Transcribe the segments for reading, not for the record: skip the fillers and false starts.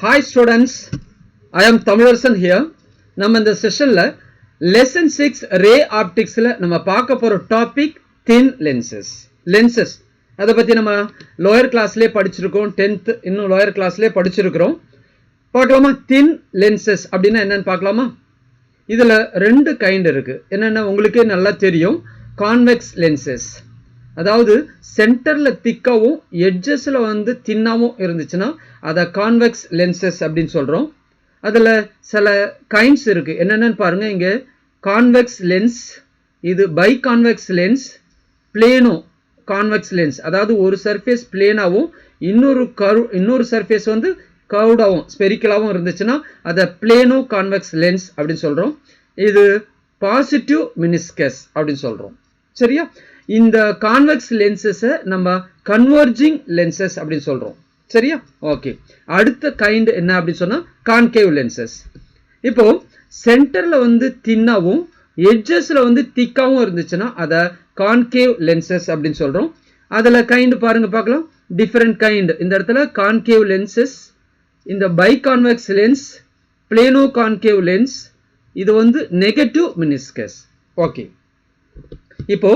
Hi students, I am Tamilarsan here. நம்ம இந்த செஷன்ல lesson 6 ray opticsல நம்ம பார்க்க போற டாபிக் thin lenses. அத பத்தி நம்ம லோயர் கிளாஸ்லயே படிச்சிருக்கோம். 10th இன்னும் லோயர் கிளாஸ்லயே படிச்சிருக்கோம். பார்க்கலாமா? thin lenses அப்படினா என்னன்னு பார்க்கலாமா? இதுல ரெண்டு கைண்ட் இருக்கு. என்னன்னா உங்களுக்கே நல்லா தெரியும். convex lenses. அதாவது சென்டர்ல திக்காவும் எட்ஜஸ்ல வந்து தின்னாவும் இருந்துச்சுன்னா அத கான்வெக்ஸ் லென்சஸ் அப்படின்னு சொல்றோம். அதுல சில கைண்ட்ஸ் இருக்கு. என்னென்னு பாருங்க. இங்க கான்வெக்ஸ் லென்ஸ், இது bi convex lens, plano convex lens. அதாவது ஒரு சர்ஃபேஸ் பிளேனாவும் இன்னொரு சர்ஃபேஸ் வந்து கர்வ்டாவும் ஸ்பெரிக்கலாவும் இருந்துச்சுன்னா அத பிளேனோ கான்வெக்ஸ் லென்ஸ் அப்படின்னு சொல்றோம். இது பாசிட்டிவ் மினிஸ்கஸ் அப்படின்னு சொல்றோம். சரியா? இந்த கான்வெக்ஸ் லென்சஸ் நம்ம கன்வர்ஜிங் லென்சஸ் அப்படின்னு சொல்றோம். சரியா? ஓகே. அடுத்த கைண்ட் என்ன அப்படின்னு சொன்னா கான்கேவ் லென்சஸ். இப்போ சென்டர்ல வந்து தின்னாவும் எட்ஜஸ்ல வந்து திக்காவும் இருந்துச்சுன்னா அத கான்கேவ் லென்சஸ் அப்படின்னு சொல்றோம். அதுல கைண்ட் பாருங்க பார்க்கலாம். Different kind. இந்த இடத்துல கான்கேவ் லென்சஸ், இந்த bi convex lens, plano concave lens, இது வந்து நெகட்டிவ் மினிஸ்கஸ். ஓகே. இப்போ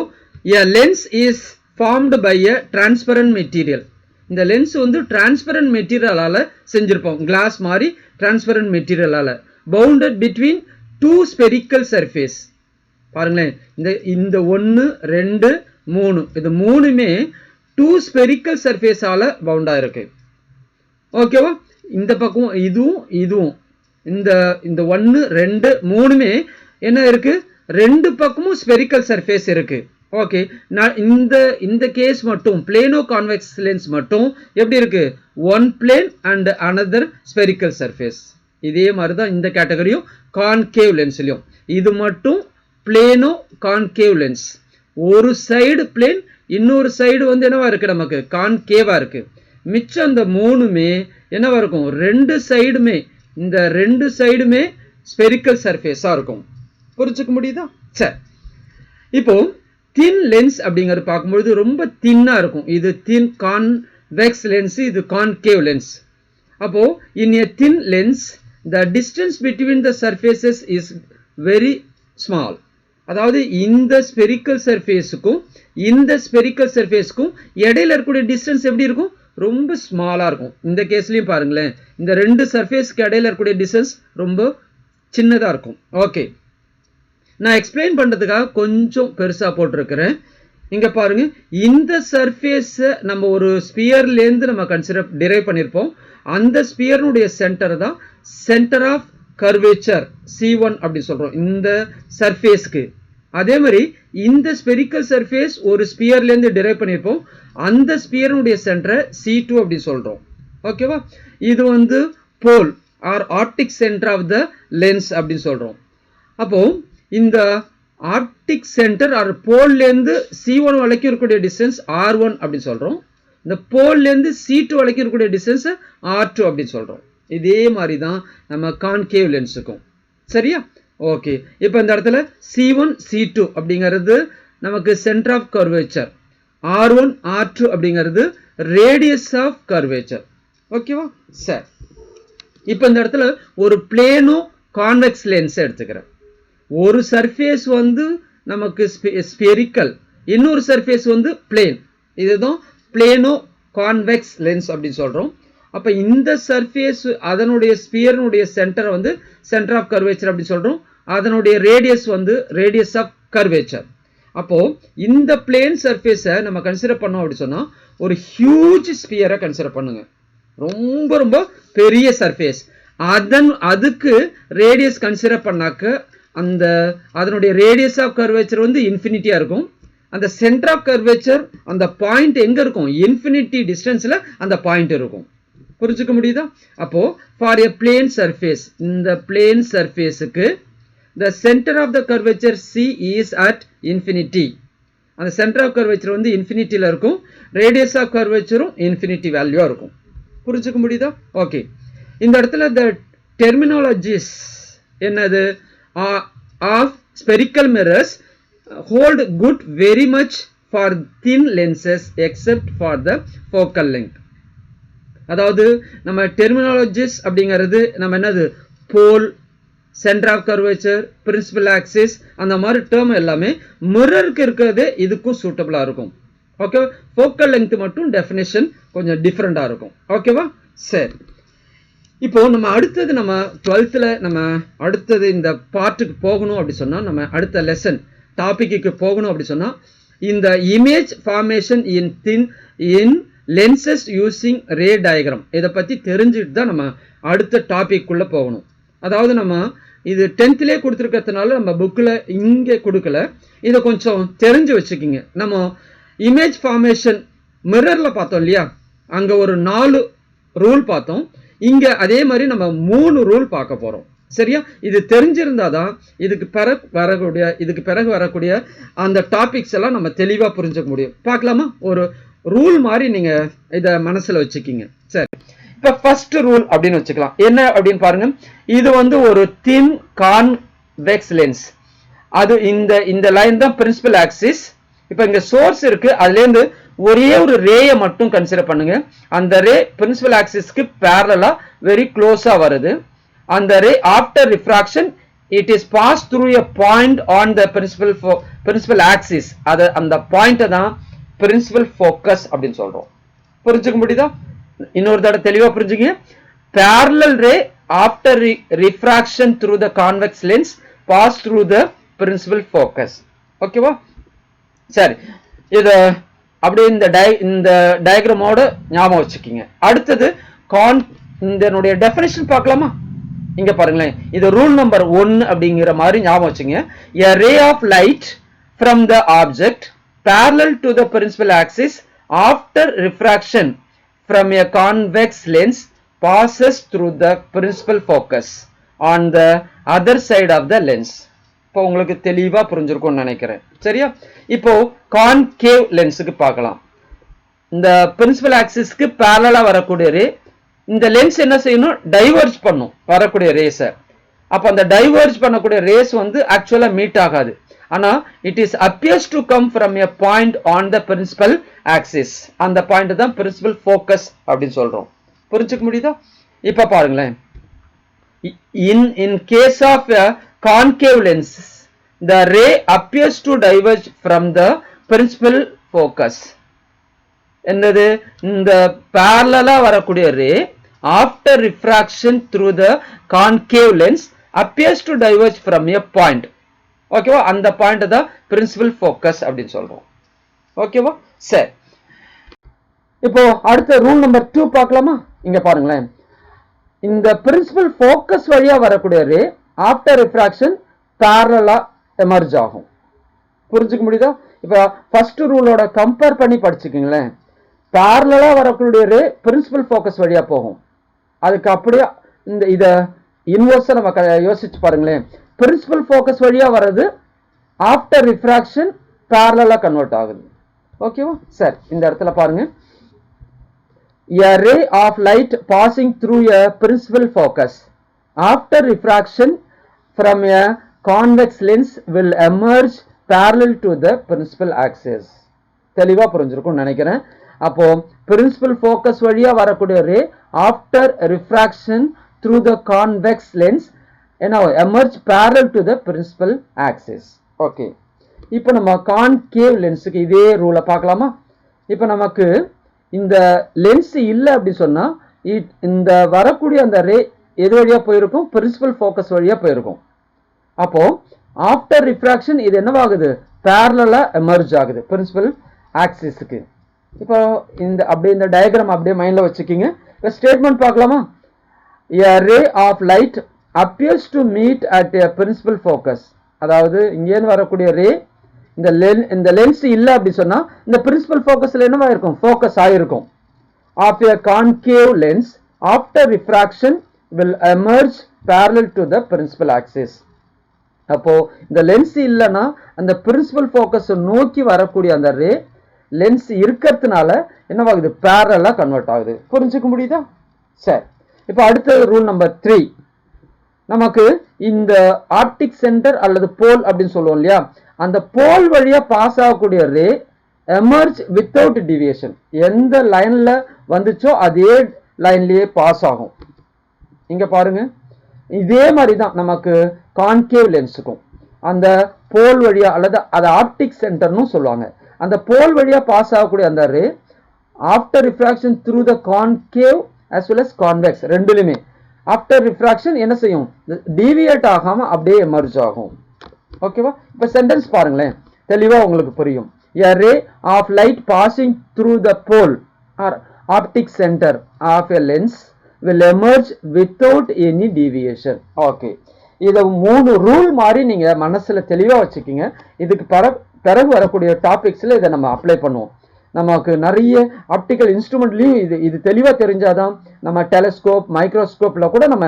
a lens is formed by a transparent material. இந்த லென்ஸ் வந்து டிரான்ஸ்பரண்ட் மெட்டீரியலால செஞ்சிருப்போம். கிளாஸ் மாதிரி transparent மெட்டீரியலால bounded between two spherical surface. பாருங்களேன். இந்த 1 2 3 இது மூணுமே two spherical surface ஆல பவுண்டா இருக்கு. ஓகேவா? இந்த பக்கம் இதுவும் இந்த 1 2 மூணுமே என்ன இருக்கு? ரெண்டு பக்கமும் ஸ்பெரிக்கல் சர்ஃபேஸ் இருக்கு. ஓகே. இந்த கேஸ் மட்டும் பிளேனோ கான்வெக்ஸ் லென்ஸ் மட்டும் எப்படி இருக்கு? One plane and another spherical surface. இதே மாதிரி தான் இந்த கேட்டகரியும் கான்கேவ் லென்ஸ்லயும். இது மட்டும் பிளேனோ கான்கேவ் லென்ஸ். ஒரு சைடு பிளேன், இன்னொரு சைடு வந்து என்னவா இருக்கு? நமக்கு கான்கேவா இருக்கு. மிச்சம் அந்த மூணுமே என்னவா இருக்கும்? இந்த ரெண்டு சைடுமே ஸ்பெரிக்கல் சர்ஃபேஸா இருக்கும். புரிஞ்சுக்க முடியுதா? சரி. இப்போ தின் லென்ஸ் அப்படிங்கறது பார்க்கும்போது ரொம்ப தின்னா இருக்கும். இது தின் கான்வெக்ஸ் லென்ஸ், இது கான்கேவ் லென்ஸ். அப்போ in a thin lens the distance between the surfaces is very small. அதாவது இந்த ஸ்பெரிக்கல் சர்ஃபேஸ்க்கும் இந்த ஸ்பெரிக்கல் சர்ஃபேஸ்க்கும் இடையில இருக்கக்கூடிய டிஸ்டன்ஸ் எப்படி இருக்கும்? ரொம்ப ஸ்மாலா இருக்கும். இந்த கேஸ்லயும் பாருங்களேன். இந்த ரெண்டு சர்ஃபேஸ்க்கு இடையில இருக்கக்கூடிய டிஸ்டன்ஸ் ரொம்ப சின்னதா இருக்கும். ஓகே. நான் எக்ஸ்பிளைன் பண்றதுக்காக கொஞ்சம் பெருசா போட்டிருக்கிறேன். இங்க பாருங்க. இந்த சர்ஃபேஸ் நம்ம ஒரு ஸ்பியர்ல இருந்து நம்ம டிரைவ் பண்ணிருப்போம். அந்த ஸ்பியர்னுடைய சென்டர் தான் சென்டர் ஆஃப் கர்வேச்சர் C1 அப்படி சொல்றோம் இந்த சர்ஃபேஸ்க்கு. அதே மாதிரி இந்த ஸ்பெரிக்கல் சர்ஃபேஸ் ஒரு ஸ்பியர்ல இருந்து டிரைவ் பண்ணிருப்போம். அந்த ஸ்பியர்னுடைய சென்டர் C2 அப்படி சொல்றோம். ஓகேவா? இது வந்து pole or optic centre of the lens அப்படி சொல்றோம். அப்போ இந்த ஆப்டிக் சென்டர் ஆர் போல்ல இருந்து C1 வரைக்கும் இருக்கக்கூடிய டிஸ்டன்ஸ் R1 அப்படி சொல்றோம். இந்த போல்ல இருந்து C2 வரைக்கும் இருக்கக்கூடிய டிஸ்டன்ஸ் R2 அப்படி சொல்றோம். இதே மாதிரி தான் நம்ம கான்கேவ் லென்ஸுக்கும். சரியா? ஓகே. இப்போ இந்த இடத்துல C1 C2 அப்படிங்கிறது நமக்கு centre of curvature, R1 R2 அப்படிங்கிறது ரேடியஸ் ஆஃப் கர்வேச்சர். ஓகேவா? சரி. இப்போ இந்த இடத்துல ஒரு பிளேனோ கான்வெக்ஸ் லென்ஸ் எடுத்துக்கிறேன். ஒரு சர்ஃபேஸ் வந்து நமக்கு ஸ்பெரிக்கல், இன்னொரு சர்ஃபேஸ் வந்து பிளேன். இதுதான் பிளேனோ கான்வெக்ஸ் லென்ஸ் அப்படின்னு சொல்றோம். அப்ப இந்த சர்ஃபேஸ் அதனுடைய ஸ்பியர்னுடைய சென்டர் வந்து சென்டர் ஆஃப் கர்வேச்சர் அப்படின்னு சொல்றோம். அதனுடைய ரேடியஸ் வந்து ரேடியஸ் ஆஃப் கர்வேச்சர். அப்போ இந்த பிளேன் சர்ஃபேஸை நம்ம கன்சிடர் பண்ணோம் அப்படி சொன்னா ஒரு ஹியூஜ் ஸ்பியரை கன்சிடர் பண்ணுங்க. ரொம்ப ரொம்ப பெரிய சர்ஃபேஸ். அதுக்கு ரேடியஸ் கன்சிடர் பண்ணாக்க அதனுடைய ரேடியஸ் ஆஃப் கர்வேச்சர் வந்து இன்ஃபினிட்டியா இருக்கும். அந்த சென்டர் ஆஃப் கர்வேச்சர் அந்த பாயிண்ட் எங்க இருக்கும்? இன்ஃபினிட்டி டிஸ்டன்ஸ்ல அந்த பாயிண்ட் இருக்கும். புரிஞ்சுக்க முடியுதா? அப்போ ஃபார் எ பிளேன் சர்ஃபேஸ், இந்த plane சர்ஃபேஸுக்கு the center of the curvature C is at infinity. அந்த சென்டர் ஆஃப் கர்வேச்சர் வந்து இன்ஃபினிட்டில இருக்கும். ரேடியஸ் ஆஃப் கர்வேச்சரும் இன்ஃபினிட்டி வேல்யூவா இருக்கும். புரிஞ்சுக்க முடியுதா? ஓகே. இந்த இடத்துல the terminologies என்னது? Of spherical mirrors hold good very much for thin lenses except for the focal length. அதாவது நம்ம டெர்மினாலஜிஸ் அப்படிங்கிறது நம்ம என்னது pole, centre of curvature, principal axis, அந்த மாதிரி டேர்ம் எல்லாமே மிரருக்கு இருக்கிறது இதுக்கும் சூட்டபிளா இருக்கும். ஓகே, ஃபோக்கல் லெங்த் மட்டும் டெஃபினேஷன் கொஞ்சம் டிஃப்ரெண்டா இருக்கும். ஓகேவா? சரி, இப்போ நம்ம அடுத்தது நம்ம 12th நம்ம அடுத்தது இந்த பார்ட்டுக்கு போகணும் அப்படி சொன்னா, நம்ம அடுத்த லெசன் டாபிக்கு போகணும் அப்படி சொன்னா, இந்த image formation in lenses using ray diagram இதை பத்தி தெரிஞ்சுட்டு தான் நம்ம அடுத்த டாபிக் குள்ள போகணும். அதாவது நம்ம இது 10thலயே கொடுத்துருக்கிறதுனால நம்ம புக்கில் இங்கே கொடுக்கல, இதை கொஞ்சம் தெரிஞ்சு வச்சுக்கிங்க. நம்ம இமேஜ் ஃபார்மேஷன் மிரர்ல பார்த்தோம் இல்லையா, அங்க ஒரு 4 ரூல் பார்த்தோம். இங்க அதே மாதிரி நம்ம 3 ரூல் பார்க்க போறோம். சரியா? இது தெரிஞ்சிருந்தாதான் இதுக்கு பிறகு வரக்கூடிய அந்த டாபிக்ஸ் எல்லாம் நம்ம தெளிவா புரிஞ்சுக்க முடியும். பார்க்கலாமா? ஒரு ரூல் மாதிரி நீங்க இத மனசுல வச்சுக்கிங்க. சரி, இப்ப ஃபர்ஸ்ட் ரூல் அப்படின்னு வச்சுக்கலாம். என்ன அப்படின்னு பாருங்க, இது வந்து ஒரு தின் கான்வெக்ஸ் லென்ஸ். அது இந்த லைன் தான் பிரின்சிபல் ஆக்சிஸ். இப்ப இங்க சோர்ஸ் இருக்கு, அதுல இருந்து ஒரே ஒரு ரேயை மட்டும் கன்சிடர் பண்ணுங்க. அந்த ரே பிரின்சிபல் ஆக்சிஸ்க்கு பேரலா வெரி க்ளோஸா வருது. அந்த ray after refraction it is pass through a point on the principal axis. அந்த பாயிண்ட் தான் பிரின்சிபல் ஃபோக்கஸ் அப்படின்னு சொல்றோம். புரிஞ்சுக்க முடியுதா? இன்னொரு தடவை தெளிவா புரிஞ்சுங்க. parallel ray after refraction through the convex lens pass through the principal focus. ஓகேவா? சரி, இது அப்படியே இந்த டயக்ராமோட ஞாபகம் வச்சுக்கிங்க. அடுத்தது இதனுடைய டெஃபினிஷன் பார்க்கலாமா? இங்க பாருங்களேன், இது ரூல் நம்பர் 1 அப்படிங்கிற மாதிரி ஞாபகம் வச்சுங்க. a ray of light from the object parallel to the principal axis after refraction from a convex lens passes through the principal focus on the other side of the lens. இப்போ உங்களுக்கு தெளிவா புரிஞ்சிருக்கும்னு நினைக்கிறேன். சரியா? இப்போ கான்கேவ் லென்ஸுக்கு பார்க்கலாம். இந்த principal ஆக்சிஸ்க்கு பேரலா வரக்கூடிய ரே இந்த லென்ஸ் என்ன செய்யணும்? டைவர்ஜ் பண்ணும் வரக்கூடிய ரேஸ. அப்ப அந்த டைவர்ஜ் பண்ணக்கூடிய ரேஸ் வந்து ஆக்சுவலா மீட் ஆகாது. ஆனா it is appears to come from a point on the principal axis. அந்த பாயிண்ட் தான் பிரின்சிபல் ஃபோக்கஸ் அப்படின்னு சொல்றோம். புரிஞ்சுக்க முடியுதா? இப்ப பாருங்களேன், in case of a concave lens the ray appears to diverge from the principal focus. என்னது? இந்த parallel வரக்கூடிய ரே after refraction through the concave lens appears to diverge from a point. ஓகேவா? அந்த பாயிண்ட் தான் பிரின்சிபல் ஃபோக்கஸ் அப்படின்னு சொல்றோம். ஓகேவா? சரி, இப்போ அடுத்த ரூல் நம்பர் 2 பார்க்கலாமா? இங்க பாருங்களேன், இந்த பிரின்சிபல் ஃபோக்கஸ் வழியா வரக்கூடிய ரே ஆஃப்டர் ரிஃப்ராக்ஷன் பேரலா எமர்ஜ் ஆகும். புரிஞ்சுக்க முடியுதா? இப்ப ஃபர்ஸ்ட் ரூலோட கம்பேர் பண்ணி படிச்சுக்கீங்களேன். பேரலா வரக்கூடிய ரே பிரின்சிபல் ஃபோக்கஸ் வழியா போகும். அதுக்கு அப்படியே இத இன்வர்ஸா நம்ம யோசிச்சு பாருங்களேன். பிரின்சிபல் ஃபோக்கஸ் வழியா வர்றது ஆஃப்டர் ரிஃப்ராக்ஷன் பேரலா கன்வெர்ட் ஆகுது. ஓகேவா? சரி, இந்த இடத்துல பாருங்க, a ray of light passing through a principal focus after refraction from a convex lens will emerge parallel to the principal axis. தெளிவா புரிஞ்சிருக்கும்னு நினைக்கிறேன். அப்போ பிரின்சிபல் ஃபோக்கஸ் வழியா வரக்கூடிய ray after refraction through the convex lens emerge parallel to the principal axis. Okay, இப்போ நம்ம concave லென்ஸுக்கு இதே ரூலை பார்க்கலாமா? இப்போ நமக்கு இந்த லென்ஸ் இல்லை அப்படி சொன்னா இந்த வரக்கூடிய அந்த ரே எது வழியா போயிருக்கும்? பிரின்சிபல் ஃபோக்கஸ் வழியா போயிருக்கும். அப்போ ஆஃப்டர் ரிஃப்ராக்ஷன் இது என்னவாகுது? பேரலா எமர்ஜ் ஆகுது பிரின்சிபல் ஆக்சிஸ்க்கு. இப்போ இந்த டயக்ராம் அப்படியே மைண்ட்ல வச்சுக்கிங்க. இப்போ ஸ்டேட்மெண்ட் பார்க்கலாமா? a ray of light appears to meet at a principal focus. அதாவது இங்கேருந்து வரக்கூடிய ரே இந்த லென்ஸ் இல்ல அப்படி சொன்னா இந்த பிரின்சிபல் ஃபோக்கஸ்ல என்னவா இருக்கும்? ஃபோக்கஸ் ஆயிருக்கும். of a concave lens after refraction will emerge parallel to the principal axis. அப்போ இந்த லென்ஸ் இல்லனா அந்த பிரின்சிபல் ஃபோக்கஸ் நோக்கி வரக்கூடிய அந்த ரே லென்ஸ் இருக்கிறதுனால என்னவாகுது? பேரலா கன்வெர்ட் ஆகுது. புரிஞ்சுக்க முடியுதா? சரி, இப்போ அடுத்த ரூல் நம்பர் 3. நமக்கு இந்த ஆப்டிக் சென்டர் அல்லது போல் அப்படின்னு சொல்லுவோம் இல்லையா, அந்த போல் வழியா பாஸ் ஆகக்கூடிய ரே எமர்ஜ் வித்தவுட் டிவியேஷன். எந்த லைன்ல வந்துச்சோ அதே லைன்லயே பாஸ் ஆகும். இங்க பாருங்க, இதே மாதிரி தான் நமக்கு கான்கேவ் லென்ஸுக்கும் அந்த போல் வழியா அல்லது அது ஆப்டிக் சென்டர்னு சொல்லுவாங்க. அந்த போல் வழியா பாஸ் ஆகக்கூடிய அந்த ray after refraction through the concave as well as convex ரெண்டுலுமே ஆஃப்டர் ரிஃப்ராக்ஷன் என்ன செய்யும், டீவியேட் ஆகாம அப்படியே எமர்ஜ் ஆகும். ஓகேவா? இப்ப சென்டென்ஸ் பாருங்களேன், தெளிவா உங்களுக்கு புரியும். a ray of light passing through the pole or optic center of a lens will emerge without any deviation. Okay, இத 3 ரூல் மாதிரி நீங்க மனசுல தெளிவா வச்சுக்கீங்க. இதுக்கு பிறகு வரக்கூடிய டாபிக்ஸ்ல இதை நம்ம அப்ளை பண்ணுவோம். நமக்கு நிறைய ஆப்டிக்கல் இன்ஸ்ட்ருமெண்ட்லயும் இது தெளிவா தெரிஞ்சாதான் நம்ம டெலஸ்கோப் மைக்ரோஸ்கோப்ல கூட நம்ம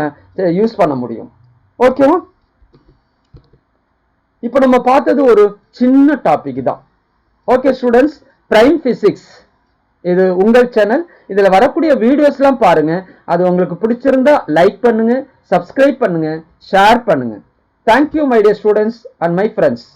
யூஸ் பண்ண முடியும். ஓகேவா? இப்போ நம்ம பார்த்தது ஒரு சின்ன டாபிக் தான். ஓகே ஸ்டூடெண்ட்ஸ், பிரைம் பிசிக்ஸ் இது உங்கள் சேனல். இதுல வரக்கூடிய வீடியோஸ்லாம் பாருங்க. அது உங்களுக்கு பிடிச்சிருந்தா லைக் பண்ணுங்க, சப்ஸ்கிரைப் பண்ணுங்க, ஷேர் பண்ணுங்க. Thank you my dear students and my friends.